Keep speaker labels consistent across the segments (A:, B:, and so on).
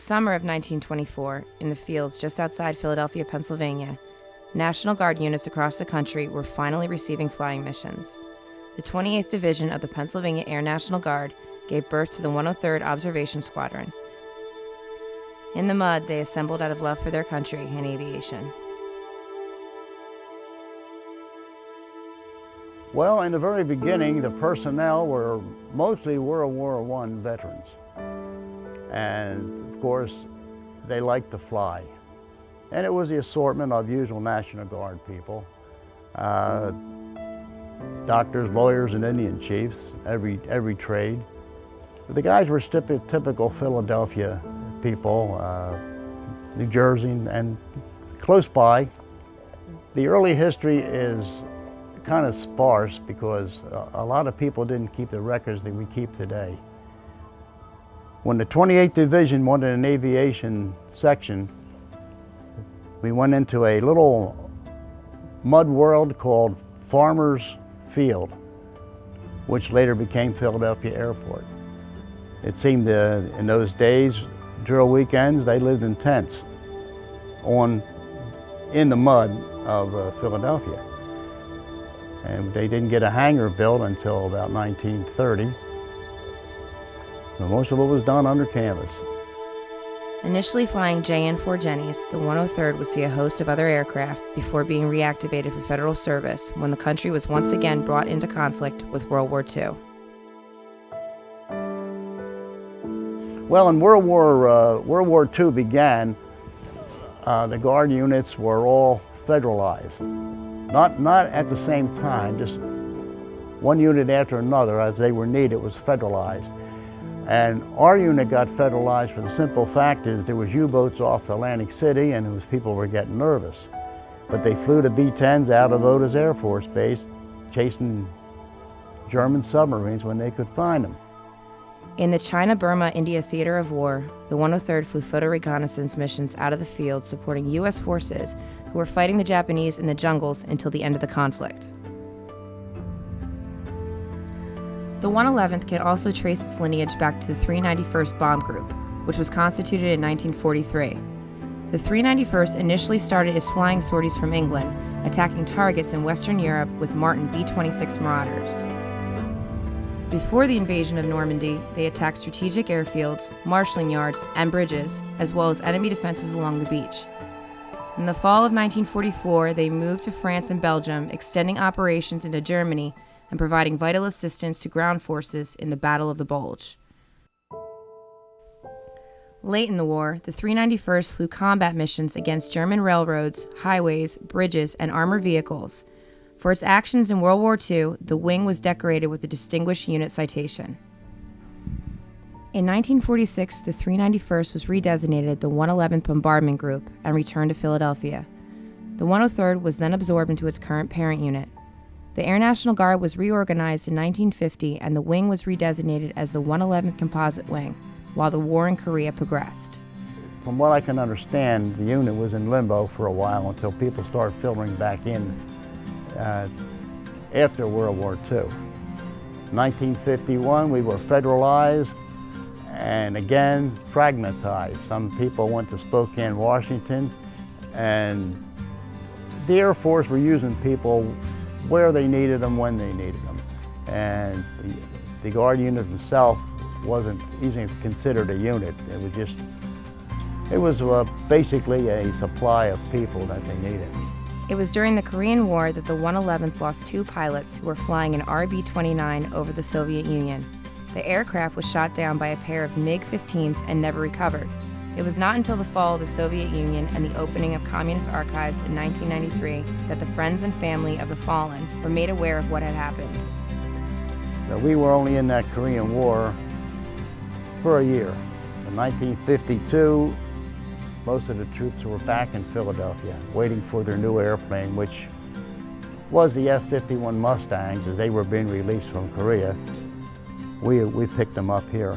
A: summer of 1924, in the fields just outside Philadelphia, Pennsylvania, National Guard units across the country were finally receiving flying missions. The 28th Division of the Pennsylvania Air National Guard gave birth to the 103rd Observation Squadron. In the mud, they assembled out of love for their country and aviation.
B: Well, in the very beginning, the personnel were mostly World War I veterans. And of course, they liked to fly. And it was the assortment of usual National Guard people. Doctors, lawyers, and Indian chiefs, every trade. The guys were typical Philadelphia people, New Jersey, and close by. The early history is kind of sparse because a lot of people didn't keep the records that we keep today. When the 28th Division wanted an aviation section, we went into a little mud world called Farmers Field, which later became Philadelphia Airport. It seemed in those days, drill weekends, they lived in tents in the mud of Philadelphia. And they didn't get a hangar built until about 1930. So most of it was done under canvas.
A: Initially flying JN-4 Jennies, the 103rd would see a host of other aircraft before being reactivated for federal service when the country was once again brought into conflict with World War II.
B: Well, when World War II began, the Guard units were all federalized. Not at the same time, just one unit after another as they were needed was federalized. And our unit got federalized for the simple fact is there was U-boats off Atlantic City and people were getting nervous. But they flew the B-10s out of Otis Air Force Base chasing German submarines when they could find them.
A: In the China-Burma-India theater of war, the 103rd flew photo reconnaissance missions out of the field supporting U.S. forces who were fighting the Japanese in the jungles until the end of the conflict. The 111th can also trace its lineage back to the 391st Bomb Group, which was constituted in 1943. The 391st initially started its flying sorties from England, attacking targets in Western Europe with Martin B-26 Marauders. Before the invasion of Normandy, they attacked strategic airfields, marshalling yards, and bridges, as well as enemy defenses along the beach. In the fall of 1944, they moved to France and Belgium, extending operations into Germany and providing vital assistance to ground forces in the Battle of the Bulge. Late in the war, the 391st flew combat missions against German railroads, highways, bridges, and armored vehicles. For its actions in World War II, the wing was decorated with the Distinguished Unit Citation. In 1946, the 391st was redesignated the 111th Bombardment Group and returned to Philadelphia. The 103rd was then absorbed into its current parent unit. The Air National Guard was reorganized in 1950 and the wing was redesignated as the 111th Composite Wing, while the war in Korea progressed.
B: From what I can understand, the unit was in limbo for a while until people started filtering back in after World War II. 1951, we were federalized and again fragmentized. Some people went to Spokane, Washington, and the Air Force were using people where they needed them, when they needed them. And the Guard unit itself wasn't even considered a unit. It was basically a supply of people that they needed.
A: It was during the Korean War that the 111th lost 2 pilots who were flying an RB-29 over the Soviet Union. The aircraft was shot down by a pair of MiG-15s and never recovered. It was not until the fall of the Soviet Union and the opening of communist archives in 1993 that the friends and family of the fallen were made aware of what had happened.
B: So we were only in that Korean War for a year. In 1952, most of the troops were back in Philadelphia, waiting for their new airplane, which was the F-51 Mustangs as they were being released from Korea. We picked them up here.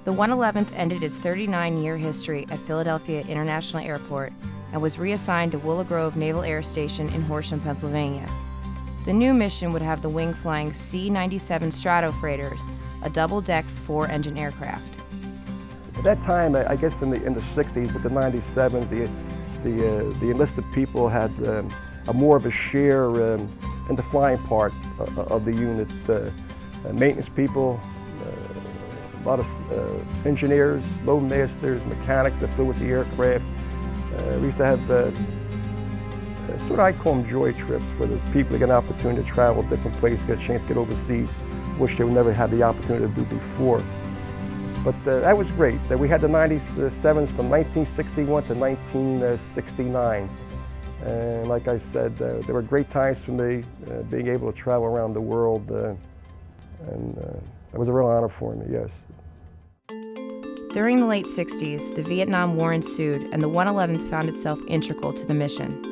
A: The 111th ended its 39-year history at Philadelphia International Airport and was reassigned to Willow Grove Naval Air Station in Horsham, Pennsylvania. The new mission would have the wing flying C-97 Strato freighters, a double-decked 4-engine aircraft.
C: At that time, I guess in the 60s with the 97s, the enlisted people had a more of a share in the flying part of the unit. Maintenance people, a lot of engineers, loadmasters, mechanics that flew with the aircraft. We used to have sort of, I call them joy trips, for the people that get an opportunity to travel different places, get a chance to get overseas, which they would never have the opportunity to do before. But that was great. We had the 97s from 1961 to 1969. And like I said, there were great times for me, being able to travel around the world. And it was a real honor for me, yes.
A: During the late 60s, the Vietnam War ensued, and the 111th found itself integral to the mission.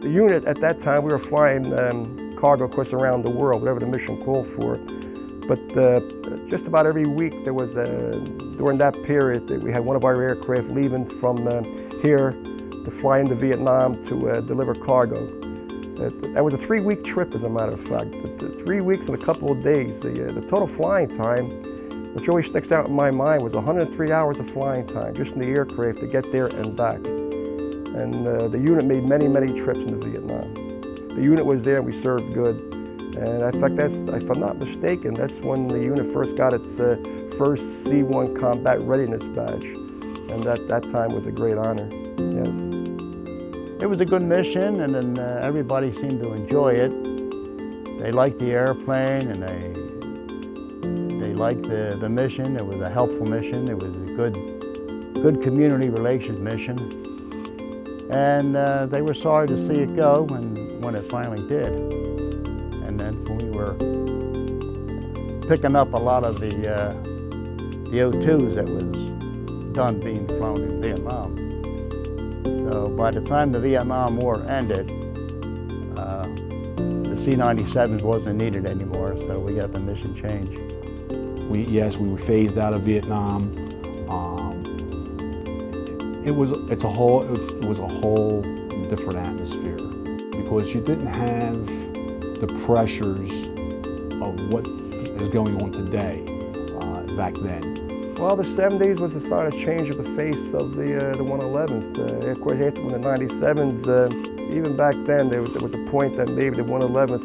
C: The unit at that time, we were flying cargo, of course, around the world, whatever the mission called for. But just about every week, there was, during that period, we had one of our aircraft leaving from here to fly into Vietnam to deliver cargo. That was a 3-week trip, as a matter of fact. 3 weeks and a couple of days. The total flying time, which always sticks out in my mind, was 103 hours of flying time, just in the aircraft to get there and back. And the unit made many, many trips into Vietnam. The unit was there and we served good. And in fact, if I'm not mistaken, that's when the unit first got its first C1 Combat Readiness Badge. And that time was a great honor, yes.
B: It was a good mission, and then everybody seemed to enjoy it. They liked the airplane, and they liked the mission. It was a helpful mission. It was a good community relations mission. And they were sorry to see it go when it finally did. And then when we were picking up a lot of the O2s that was done being flown in Vietnam. So by the time the Vietnam War ended, the C-97s wasn't needed anymore, so we got the mission changed.
D: Yes, we were phased out of Vietnam. It was a whole different atmosphere, because you didn't have the pressures of what is going on today back then.
C: Well, the 70s was the start of change of the face of the 111th. Of course, after the 97s, even back then, there was a point that maybe the 111th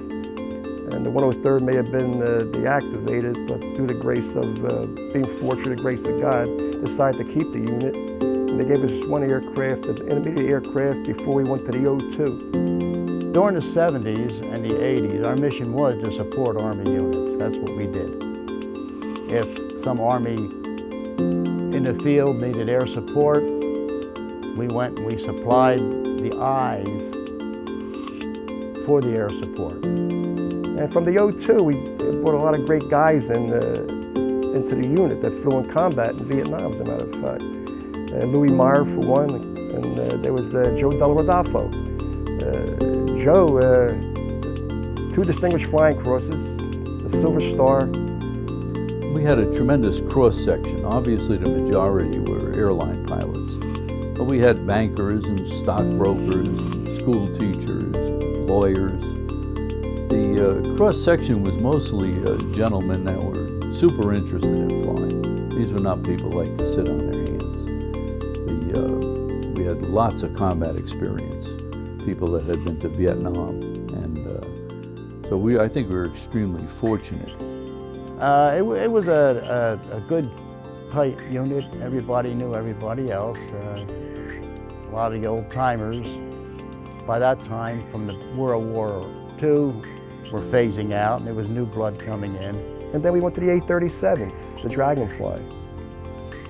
C: and the 103rd may have been deactivated, but through the grace of being fortunate, the grace of God, decided to keep the unit. And they gave us one aircraft as an intermediate aircraft before we went to the O2.
B: During the 70s and the 80s, our mission was to support Army units. That's what we did. If some Army in the field needed air support, we went and we supplied the eyes for the air support. And from the O2, we brought a lot of great guys into the unit that flew in combat in Vietnam, as a matter of fact. Louis Meyer, for one, and there was Joe Del Rodolfo. Joe, 2 distinguished flying crosses, a Silver Star.
E: We had a tremendous cross-section. Obviously, the majority were airline pilots, but we had bankers and stockbrokers and school teachers, lawyers. The cross-section was mostly gentlemen that were super interested in flying. These were not people like to sit on their hands. We had lots of combat experience, people that had been to Vietnam, and so I think we were extremely fortunate.
B: It was a good, tight unit. Everybody knew everybody else. A lot of the old-timers, by that time, from the World War II, were phasing out, and there was new blood coming in.
C: And then we went to the A-37s, the Dragonfly.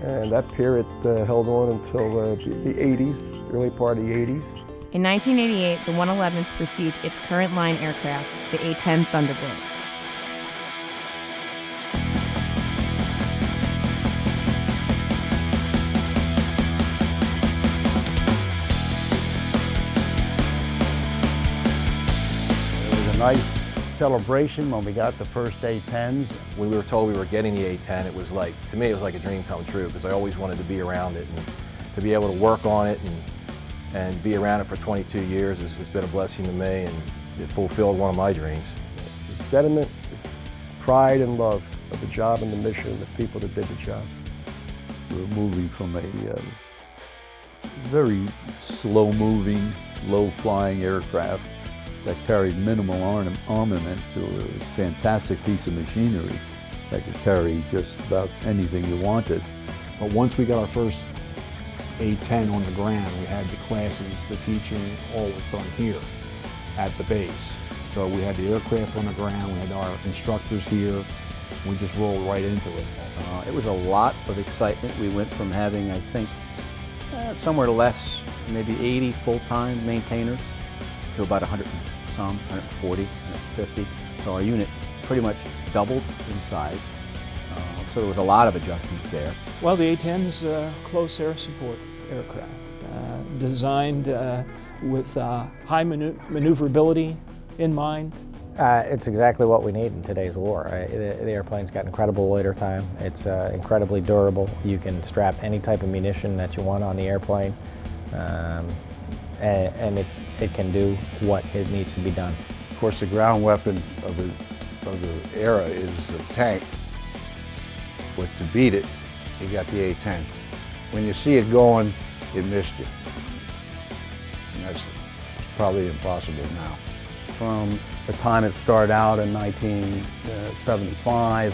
C: And that period held on until the 80s, early part of the 80s.
A: In 1988, the 111th received its current line aircraft, the A-10 Thunderbird.
B: Nice celebration when we got the first A-10s.
F: When we were told we were getting the A-10, it was like, to me, it was like a dream come true, because I always wanted to be around it, and to be able to work on it and be around it for 22 years has been a blessing to me, and it fulfilled one of my dreams.
C: The sentiment, pride and love of the job and the mission and the people that did the job.
E: We're moving from a very slow-moving, low-flying aircraft that carried minimal armament to a fantastic piece of machinery that could carry just about anything you wanted.
D: But once we got our first A-10 on the ground, we had the classes, the teaching, all was done here at the base. So we had the aircraft on the ground, we had our instructors here, we just rolled right into it.
G: It was a lot of excitement. We went from having, I think, somewhere less, maybe 80 full-time maintainers to about 100 and some, 140, 150. So our unit pretty much doubled in size. So there was a lot of adjustments there.
H: Well, the A-10 is a close air support aircraft, designed with high maneuverability in mind.
I: It's exactly what we need in today's war. The airplane's got incredible loiter time. It's incredibly durable. You can strap any type of munition that you want on the airplane, and it can do what it needs to be done.
B: Of course, the ground weapon of the era is the tank. But to beat it, you got the A-10. When you see it going, it missed you. And that's probably impossible now. From the time it started out in 1975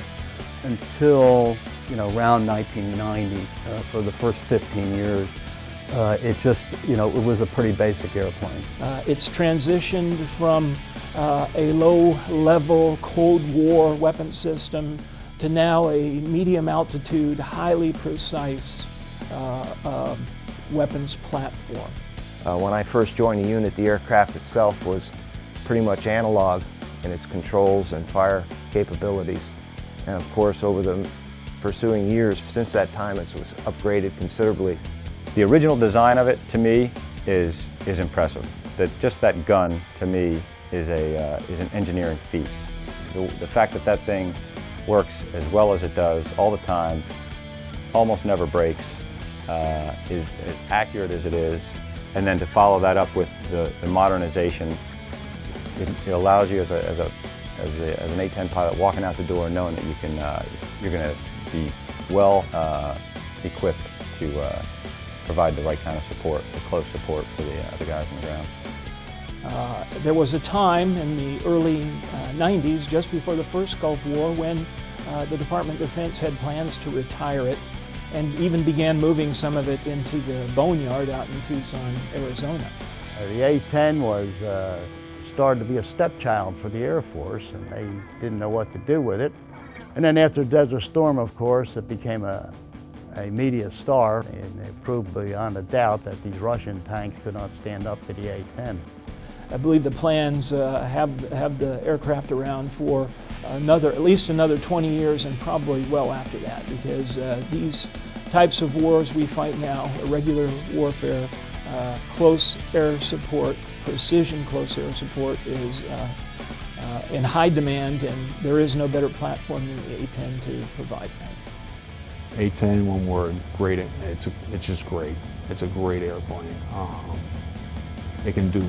B: until, around 1990, for the first 15 years, it just, it was a pretty basic airplane.
H: It's transitioned from a low-level Cold War weapon system to now a medium-altitude, highly precise weapons platform.
C: When I first joined the unit, the aircraft itself was pretty much analog in its controls and fire capabilities. And of course, over the pursuing years since that time, it was upgraded considerably.
J: The original design of it, to me, is impressive. Just that gun, to me, is an engineering feat. The fact that thing works as well as it does all the time, almost never breaks, is as accurate as it is, and then to follow that up with the modernization, it allows you as an A-10 pilot walking out the door knowing that you're going to be well equipped to provide the right kind of support, the close support for the guys on the ground.
H: There was a time in the early 90s, just before the first Gulf War, when the Department of Defense had plans to retire it and even began moving some of it into the boneyard out in Tucson, Arizona.
B: The A-10 was started to be a stepchild for the Air Force, and they didn't know what to do with it. And then after Desert Storm, of course, it became a media star, and it proved beyond a doubt that these Russian tanks could not stand up to the A-10.
H: I believe the plans have the aircraft around for at least another 20 years, and probably well after that, because these types of wars we fight now, irregular warfare, close air support, precision close air support is in high demand, and there is no better platform than the A-10 to provide that.
D: A-10, one word, great. It's just great. It's a great airplane. It can do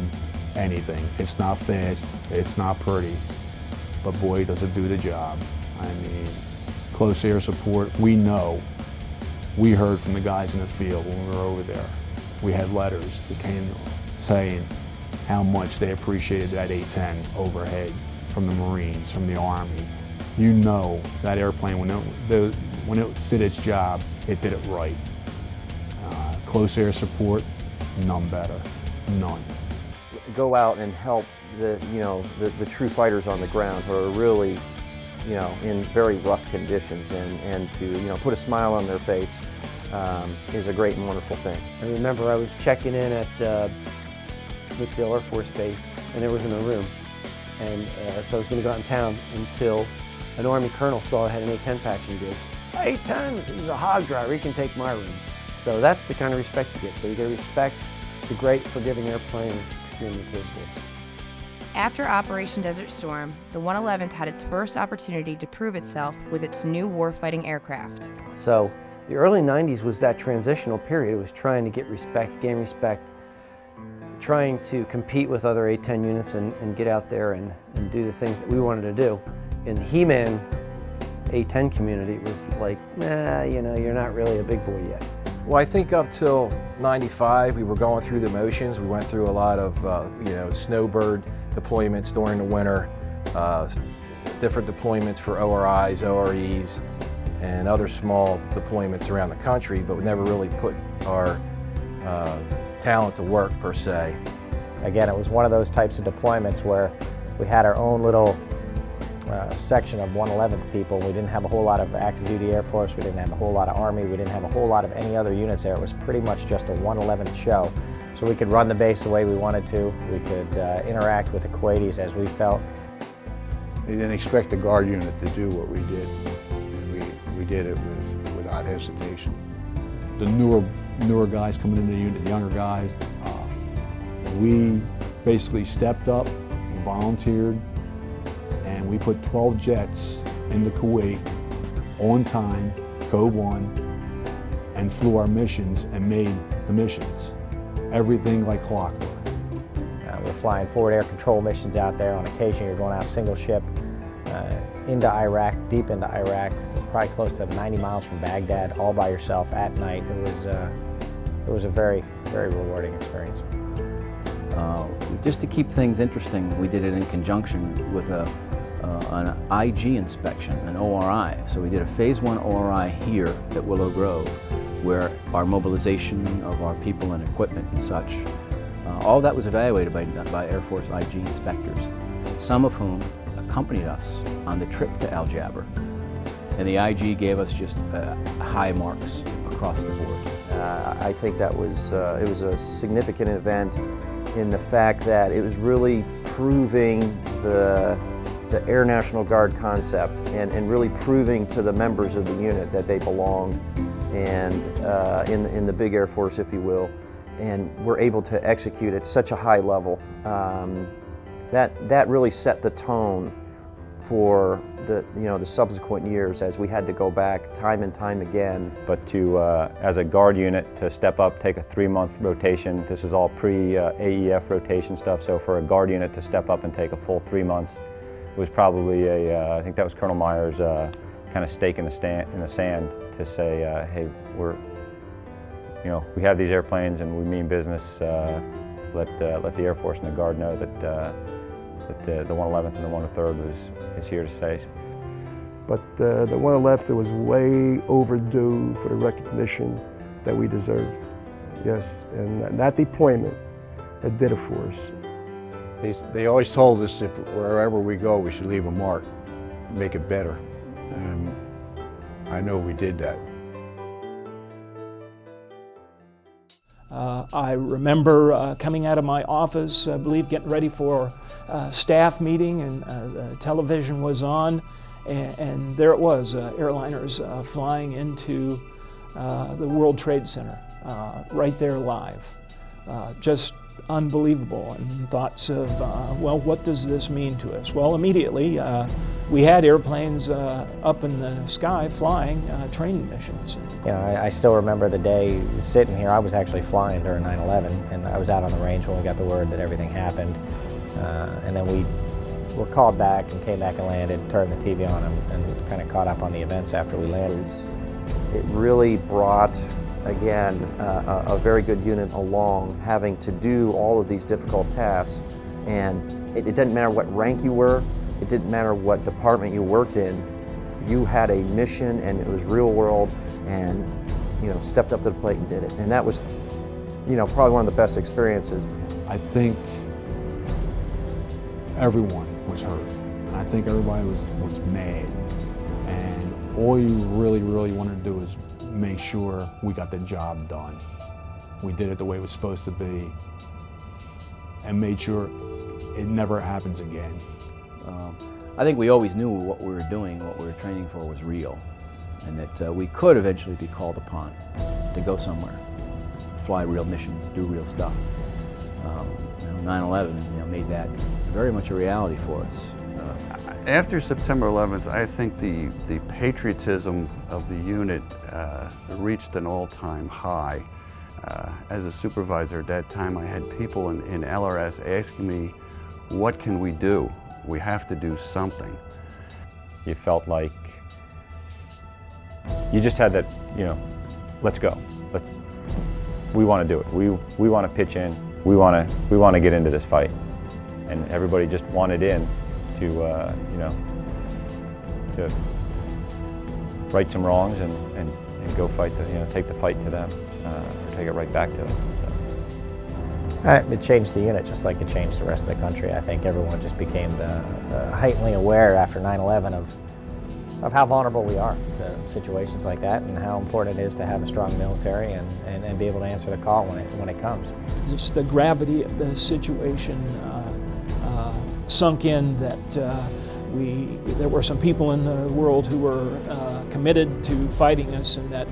D: anything. It's not fast, it's not pretty, but boy, does it do the job. I mean, close air support, we heard from the guys in the field when we were over there. We had letters that came saying how much they appreciated that A-10 overhead from the Marines, from the Army. You know that airplane, when it did its job, it did it right. Close air support, none better, none.
C: Go out and help the true fighters on the ground who are really, in very rough conditions, and to put a smile on their face is a great and wonderful thing.
K: I remember I was checking in at Whitfield Air Force Base, and there wasn't a room, and so I was going to go out in town until an Army colonel saw I had an A-10 patch and did. A-10, he's a hog driver, he can take my room. So that's the kind of respect you get. So you get to respect the great, forgiving airplane, extremely capable.
A: After Operation Desert Storm, the 111th had its first opportunity to prove itself with its new warfighting aircraft.
K: So the early 90s was that transitional period. It was trying to get respect, gain respect, trying to compete with other A-10 units and get out there and do the things that we wanted to do. In the He-Man A-10 community, it was like, you know, you're not really a big boy yet.
F: Well, I think up till '95, we were going through the motions. We went through a lot of, you know, snowbird deployments during the winter, different deployments for ORIs, OREs, and other small deployments around the country, but we never really put our talent to work per se.
I: Again, it was one of those types of deployments where we had our own little section of 111th people. We didn't have a whole lot of active duty Air Force, we didn't have a whole lot of Army, we didn't have a whole lot of any other units there. It was pretty much just a 111th show. So we could run the base the way we wanted to, we could interact with the Kuwaitis as we felt.
L: They didn't expect the Guard unit to do what we did, and we did it without hesitation.
D: The newer guys coming into the unit, the younger guys, we basically stepped up, volunteered, and we put 12 jets into Kuwait on time, Code 1, and flew our missions and made the missions. Everything like clockwork.
I: We're flying forward air control missions out there. On occasion, you're going out single ship into Iraq, deep into Iraq, probably close to 90 miles from Baghdad, all by yourself at night. It was a very, very rewarding experience.
G: Just to keep things interesting, we did it in conjunction with an IG inspection, an ORI. So we did a Phase 1 ORI here at Willow Grove, where our mobilization of our people and equipment and such, all that was evaluated by Air Force IG inspectors, some of whom accompanied us on the trip to Al Jaber. And the IG gave us just high marks across the board.
K: I think that was, it was a significant event in the fact that it was really proving the Air National Guard concept and really proving to the members of the unit that they belonged and in the big Air Force, if you will, and were able to execute at such a high level. That really set the tone for the subsequent years as we had to go back time and time again.
J: But to, as a Guard unit, to step up, take a 3-month rotation, this is all pre-AEF rotation stuff, so for a Guard unit to step up and take a full 3 months was probably I think that was Colonel Meyer's kind of stake in the sand to say, hey, we have these airplanes and we mean business. Let the Air Force and the Guard know that the 111th and the 103rd is here to stay.
C: But the 111th was way overdue for the recognition that we deserved. Yes, and that deployment, it did it for us.
L: They always told us that wherever we go, we should leave a mark, make it better. And I know we did that.
H: I remember coming out of my office, I believe getting ready for a staff meeting, and the television was on, and there it was, airliners flying into the World Trade Center, right there live. Just unbelievable, and thoughts of, well, what does this mean to us? Well, immediately we had airplanes up in the sky flying training missions.
I: You know, I still remember the day sitting here. I was actually flying during 9/11, and I was out on the range when we got the word that everything happened. And then we were called back and came back and landed, turned the TV on, and kind of caught up on the events after we landed.
K: It really brought, again, a very good unit along, having to do all of these difficult tasks. And it didn't matter what rank you were, it didn't matter what department you worked in, you had a mission and it was real world, and stepped up to the plate and did it. And that was probably one of the best experiences.
D: I think everyone was hurt. And I think everybody was mad. And all you really, really wanted to do is make sure we got the job done. We did it the way it was supposed to be and made sure it never happens again.
G: I think we always knew what we were doing, what we were training for was real, and that we could eventually be called upon to go somewhere, fly real missions, do real stuff. 9/11 made that very much a reality for us.
M: After September 11th, I think the patriotism of the unit reached an all-time high. As a supervisor at that time, I had people in LRS asking me, what can we do? We have to do something.
J: You felt like you just had that, let's go. We want to do it. We want to pitch in. We want to get into this fight. And everybody just wanted in to, to right some wrongs and go fight, take the fight to them, or take it right back to them. So.
I: It changed the unit just like it changed the rest of the country. I think everyone just became heightenedly aware after 9/11 of how vulnerable we are to situations like that and how important it is to have a strong military and be able to answer the call when it comes.
H: Just the gravity of the situation sunk in that there were some people in the world who were committed to fighting us, and that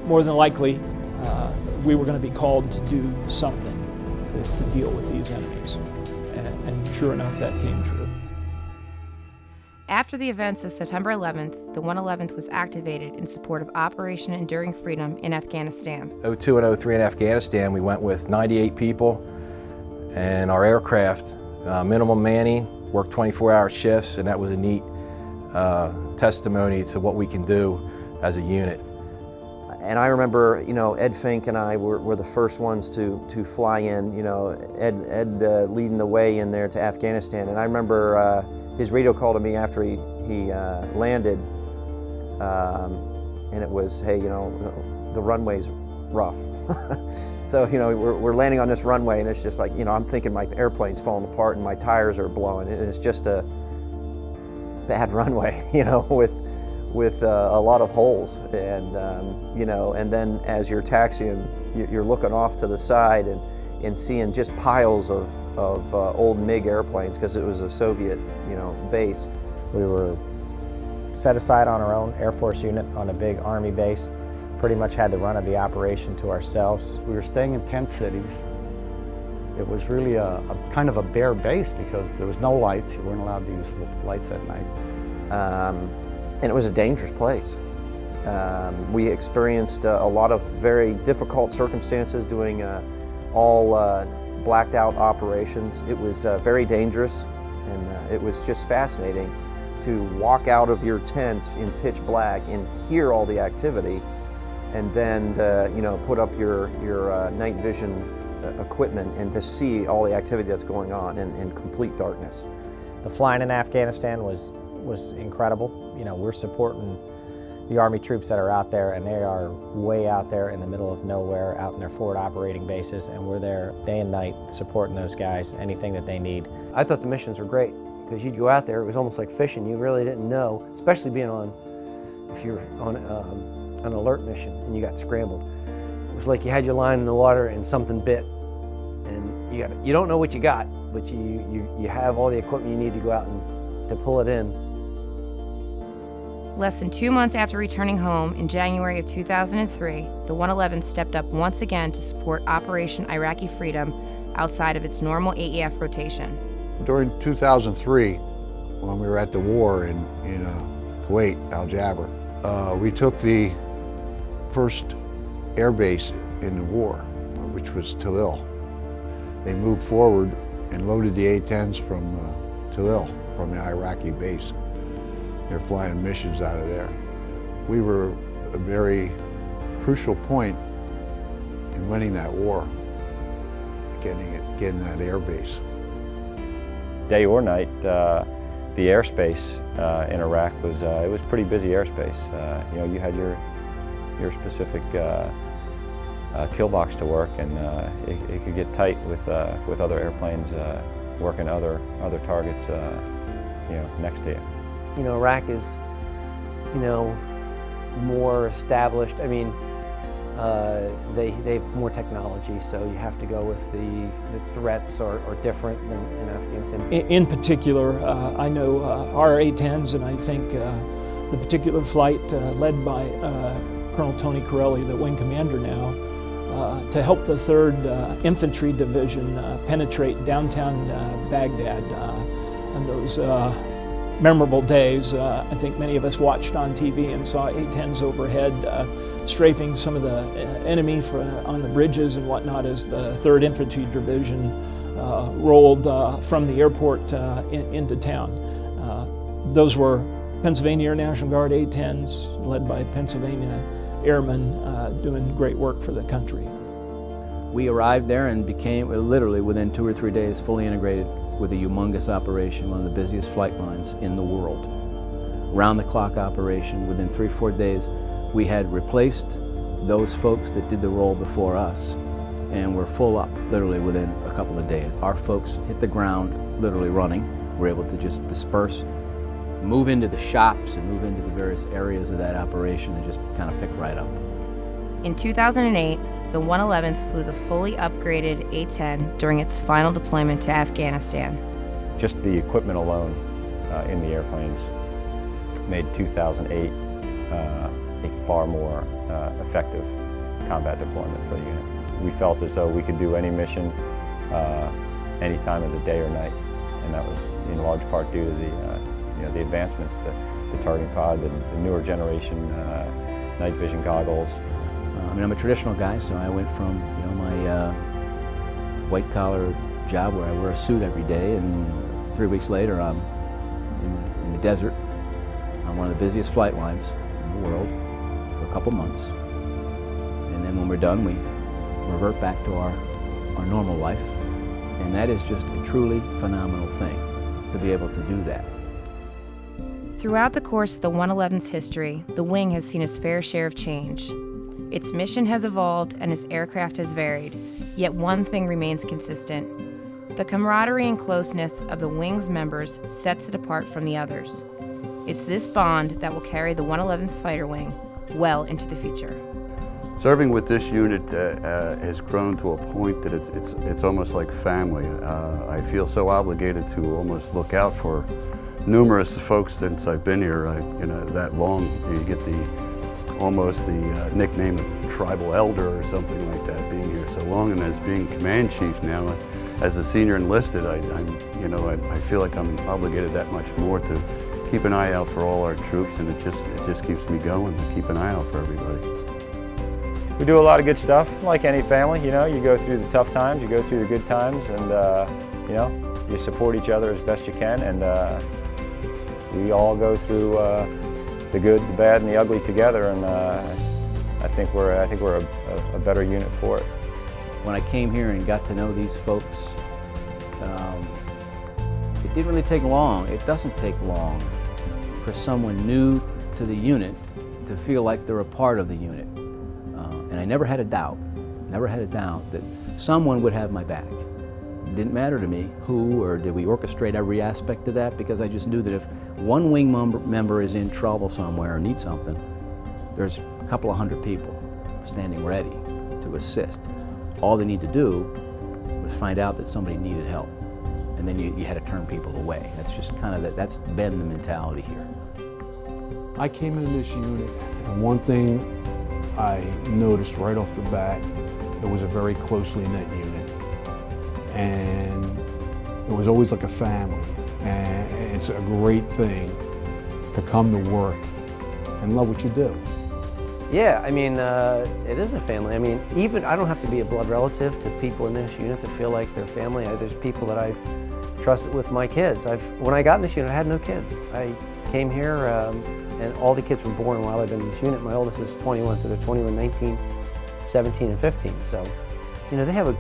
H: more than likely we were going to be called to do something to deal with these enemies. And sure enough, that came true.
A: After the events of September 11th, the 111th was activated in support of Operation Enduring Freedom in Afghanistan.
F: 02 and 03 in Afghanistan, we went with 98 people, and our aircraft, minimum manning, worked 24-hour shifts, and that was a neat testimony to what we can do as a unit.
K: And I remember, Ed Fink and I were the first ones to fly in, Ed leading the way in there to Afghanistan. And I remember his radio call to me after he landed, and it was, hey, the runway's rough. So, we're landing on this runway, and it's just like, I'm thinking my airplane's falling apart and my tires are blowing. And it's just a bad runway, with a lot of holes. And, and then as you're taxiing, you're looking off to the side and seeing just piles of old MiG airplanes, because it was a Soviet, base.
I: We were set aside on our own Air Force unit on a big Army base. Pretty much had the run of the operation to ourselves.
B: We were staying in tent cities. It was really a kind of a bare base because there was no lights. You weren't allowed to use lights at night.
K: And it was a dangerous place. We experienced a lot of very difficult circumstances doing all blacked out operations. It was very dangerous, and it was just fascinating to walk out of your tent in pitch black and hear all the activity, and then put up your night vision equipment and to see all the activity that's going on in complete darkness.
I: The flying in Afghanistan was incredible. We're supporting the Army troops that are out there, and they are way out there in the middle of nowhere, out in their forward operating bases, and we're there day and night supporting those guys, anything that they need.
K: I thought the missions were great, because you'd go out there, it was almost like fishing. You really didn't know, especially being if you're on an alert mission and you got scrambled. It was like you had your line in the water and something bit, and you don't know what you got, but you have all the equipment you need to go out and to pull it in.
A: Less than 2 months after returning home in January of 2003, the 111th stepped up once again to support Operation Iraqi Freedom outside of its normal AEF rotation.
L: During 2003, when we were at the war in Kuwait, Al Jaber, we took the first air base in the war, which was Talil. They moved forward and loaded the A-10s from Talil, from the Iraqi base. They're flying missions out of there. We were a very crucial point in winning that war, getting that air base.
J: Day or night, the airspace in Iraq was pretty busy airspace. You had your specific kill box to work, and it could get tight with other airplanes working other targets next to you.
K: Iraq is, more established. I mean, they have more technology, so you have to go with the threats are different than in Afghanistan.
H: In particular, I know our A-10s, and I think the particular flight led by Colonel Tony Corelli, the wing commander now, to help the 3rd Infantry Division penetrate downtown Baghdad on those memorable days. I think many of us watched on TV and saw A-10s overhead strafing some of the enemy on the bridges and whatnot as the 3rd Infantry Division rolled from the airport into town. Those were Pennsylvania Air National Guard A-10s, led by Pennsylvania Airmen, doing great work for the country.
G: We arrived there and became, literally within 2 or 3 days, fully integrated with a humongous operation, one of the busiest flight lines in the world. Round-the-clock operation. Within 3 or 4 days, we had replaced those folks that did the role before us, and we're full up, literally within a couple of days. Our folks hit the ground, literally running. We're able to just disperse, move into the shops and move into the various areas of that operation and just kind of pick right up.
A: In 2008, the 111th flew the fully upgraded A-10 during its final deployment to Afghanistan.
J: Just the equipment alone in the airplanes made 2008 a far more effective combat deployment for the unit. We felt as though we could do any mission any time of the day or night, and that was in large part due to the advancements, the targeting pod, the newer generation night vision goggles.
G: I mean, I'm a traditional guy, so I went from my white-collar job where I wear a suit every day, and 3 weeks later I'm in the desert on one of the busiest flight lines in the world for a couple months. And then when we're done, we revert back to our normal life, and that is just a truly phenomenal thing to be able to do that.
A: Throughout the course of the 111's history, the wing has seen its fair share of change. Its mission has evolved and its aircraft has varied, yet one thing remains consistent. The camaraderie and closeness of the wing's members sets it apart from the others. It's this bond that will carry the 111th Fighter Wing well into the future.
M: Serving with this unit has grown to a point that it's almost like family. I feel so obligated to almost look out for numerous folks since I've been here that long. You get almost the nickname of tribal elder or something like that, being here so long, and as being command chief now, as a senior enlisted, I feel like I'm obligated that much more to keep an eye out for all our troops, and it just keeps me going to keep an eye out for everybody.
J: We do a lot of good stuff, like any family. You go through the tough times, you go through the good times, and you support each other as best you can, and we all go through the good, the bad, and the ugly together, and I think we're a better unit for it.
G: When I came here and got to know these folks, it didn't really take long. It doesn't take long for someone new to the unit to feel like they're a part of the unit. And I never had a doubt that someone would have my back. It didn't matter to me who, or did we orchestrate every aspect of that, because I just knew that if one wing member is in trouble somewhere or needs something, there's a couple of hundred people standing ready to assist. All they need to do was find out that somebody needed help, and then you had to turn people away. That's just kind of that's been the mentality here.
D: I came into this unit, and one thing I noticed right off the bat, it was a very closely knit unit, and it was always like a family, and it's a great thing to come to work and love what you do.
K: Yeah, I mean, it is a family. I mean, even I don't have to be a blood relative to people in this unit to feel like they're family. There's people that I've trusted with my kids. When I got in this unit, I had no kids. I came here, and all the kids were born while I've been in this unit. My oldest is 21, so they're 21, 19, 17, and 15. So, they have a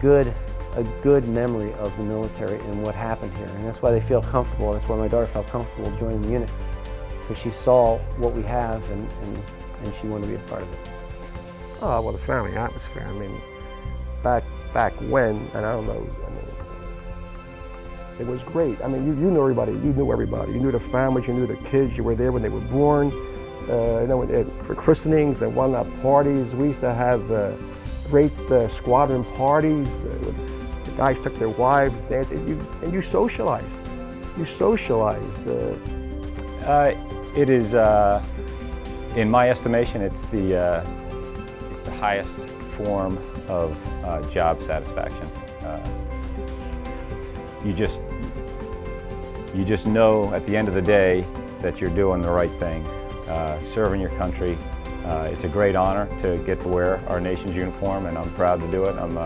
K: good memory of the military and what happened here, and that's why they feel comfortable. That's why my daughter felt comfortable joining the unit, because she saw what we have and she wanted to be a part of it.
C: Oh, well, the family atmosphere. I mean, back when, and I don't know, it was great. I mean, you knew everybody. You knew everybody. You knew the families. You knew the kids. You were there when they were born. For christenings and whatnot, parties. We used to have great squadron parties. The guys took their wives, danced, and you socialized. You socialized.
J: It is, in my estimation, it's the highest form of job satisfaction. You just know at the end of the day that you're doing the right thing, serving your country. It's a great honor to get to wear our nation's uniform, and I'm proud to do it. I'm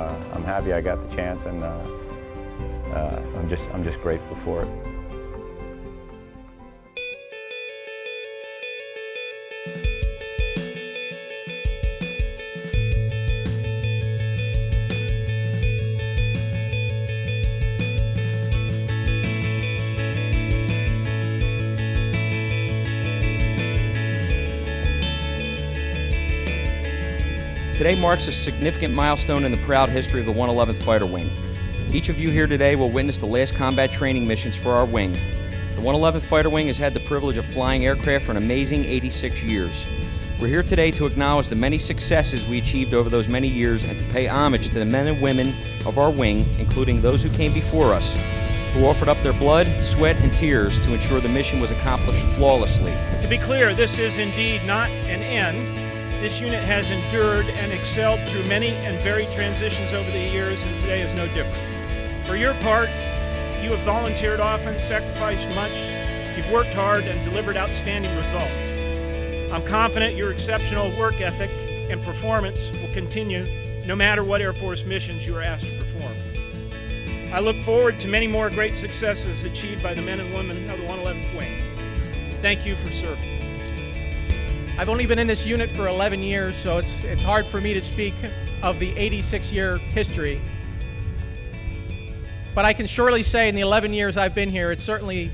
J: happy I got the chance, and I'm just grateful for it.
N: Today marks a significant milestone in the proud history of the 111th Fighter Wing. Each of you here today will witness the last combat training missions for our wing. The 111th Fighter Wing has had the privilege of flying aircraft for an amazing 86 years. We're here today to acknowledge the many successes we achieved over those many years and to pay homage to the men and women of our wing, including those who came before us, who offered up their blood, sweat, and tears to ensure the mission was accomplished flawlessly.
H: To be clear, this is indeed not an end. This unit has endured and excelled through many and varied transitions over the years, and today is no different. For your part, you have volunteered often, sacrificed much, you've worked hard, and delivered outstanding results. I'm confident your exceptional work ethic and performance will continue no matter what Air Force missions you are asked to perform. I look forward to many more great successes achieved by the men and women of the 111th Wing. Thank you for serving.
O: I've only been in this unit for 11 years, so it's hard for me to speak of the 86-year history. But I can surely say in the 11 years I've been here, it's certainly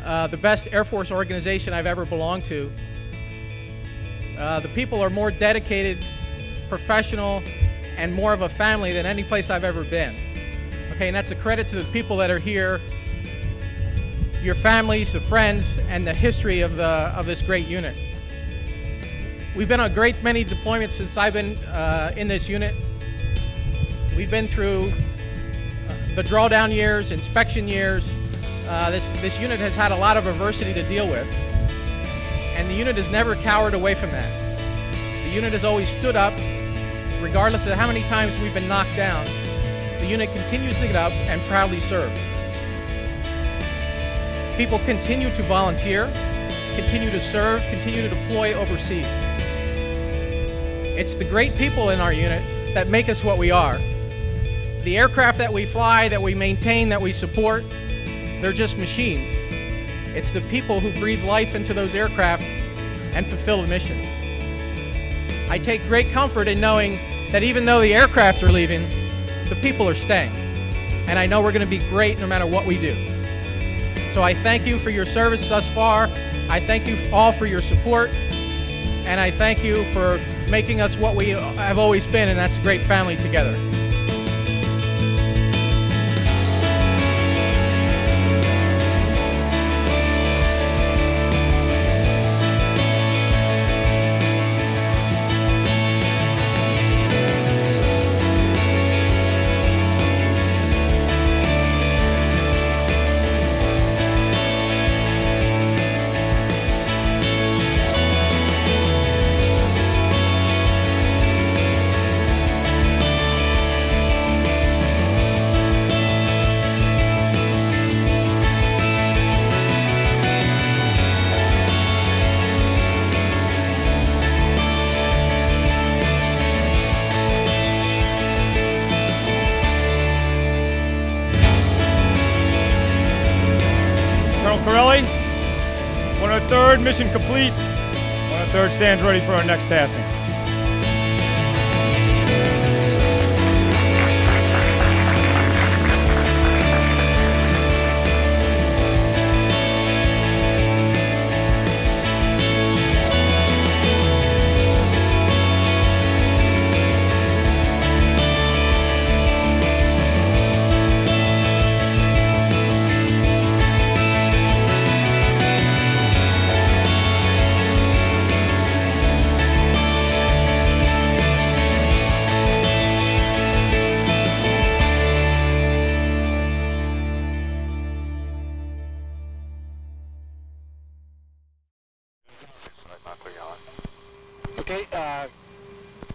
O: the best Air Force organization I've ever belonged to. The people are more dedicated, professional, and more of a family than any place I've ever been. Okay, and that's a credit to the people that are here, your families, the friends, and the history of this great unit. We've been on a great many deployments since I've been in this unit. We've been through the drawdown years, inspection years. This unit has had a lot of adversity to deal with, and the unit has never cowered away from that. The unit has always stood up, regardless of how many times we've been knocked down. The unit continues to get up and proudly serve. People continue to volunteer, continue to serve, continue to deploy overseas. It's the great people in our unit that make us what we are. The aircraft that we fly, that we maintain, that we support, they're just machines. It's the people who breathe life into those aircraft and fulfill the missions. I take great comfort in knowing that even though the aircraft are leaving, the people are staying. And I know we're going to be great no matter what we do. So I thank you for your service thus far. I thank you all for your support. And I thank you for making us what we have always been, and that's a great family together.
P: Corelli, 103rd, mission complete. 103rd stands ready for our next tasking.
Q: Okay,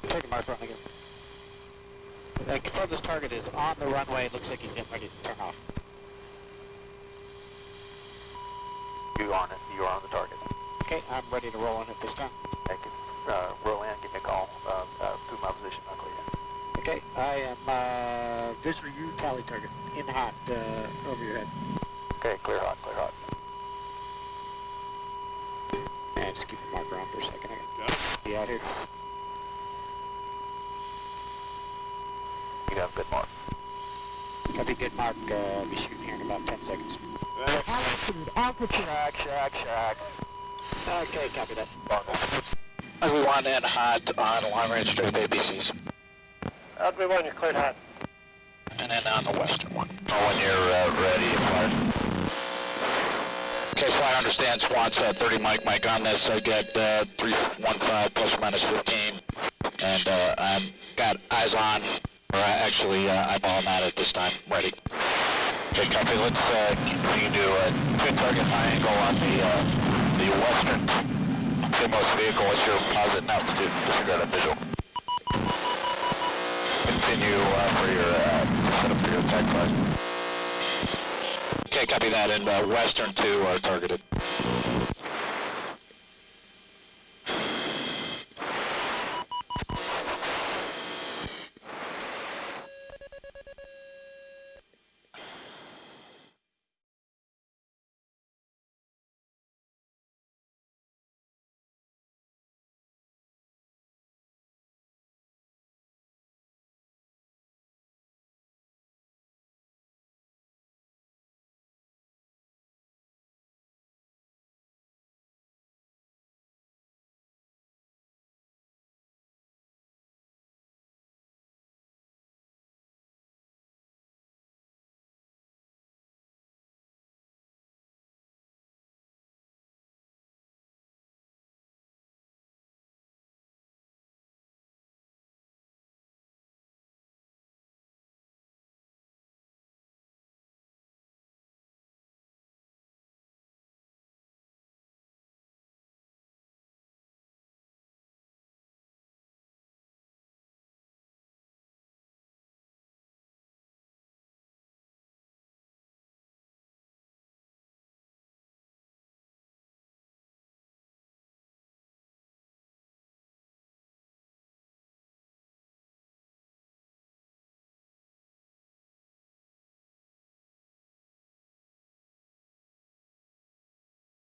Q: second mark running again. Confirm this target is on the runway. It looks like he's getting ready to turn off.
R: You on it. You are on the target.
Q: Okay, I'm ready to roll in at this time.
R: Thank you. Roll in. Give me a call through my position. I'll clear you.
Q: Okay, I am visual U tally target in hot over your head.
R: Okay, clear hot. Clear hot.
Q: And just keep the marker on for a second. Be out here.
R: You have a good mark.
Q: Copy, good mark. Be shooting here in about 10 seconds.
R: Altitude. Shack.
Q: Okay, copy that. Ugly 1 and hot on long range straight ABCs.
C: Ugly 1, you're cleared hot.
Q: And then on the western one. When you're ready, fire. Okay, fire understand Swan's 30 mic on this. I get 315 plus or minus 15. And I've got eyes on, or actually eyeballing at it this time. Ready. Okay, copy. Let's you can do a twin target high angle on the western most vehicle. What's your positive altitude? Disregard that visual. Continue for your set up for your attack flight. Okay, copy that. And western 2 are targeted.